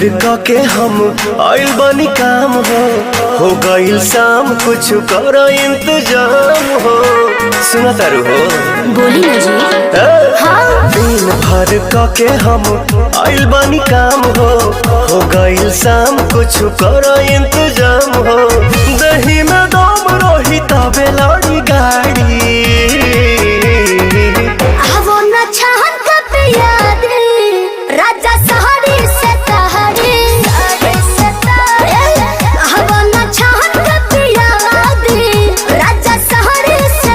भर के हम आइल बनी काम हो गइल शाम कुछ कर इंतजाम हो। सुना तारू हो बोली ना जी। हाँ। दिन भर के हम आइल बनी काम हो गइल शाम कुछ कर इंतजाम हो। दही में दम रही तबे लड़ी गाड़ी राजा सहरी से तहरी राजा सहरी से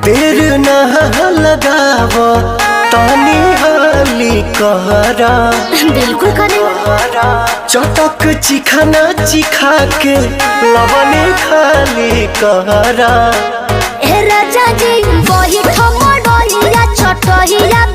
देर न लगाव तानी हाली कहरा। बिल्कुल करे। चटक चिखाना चिखा के लवने खाली कहरा। राजा जी वही ठमडोरिया छटहिया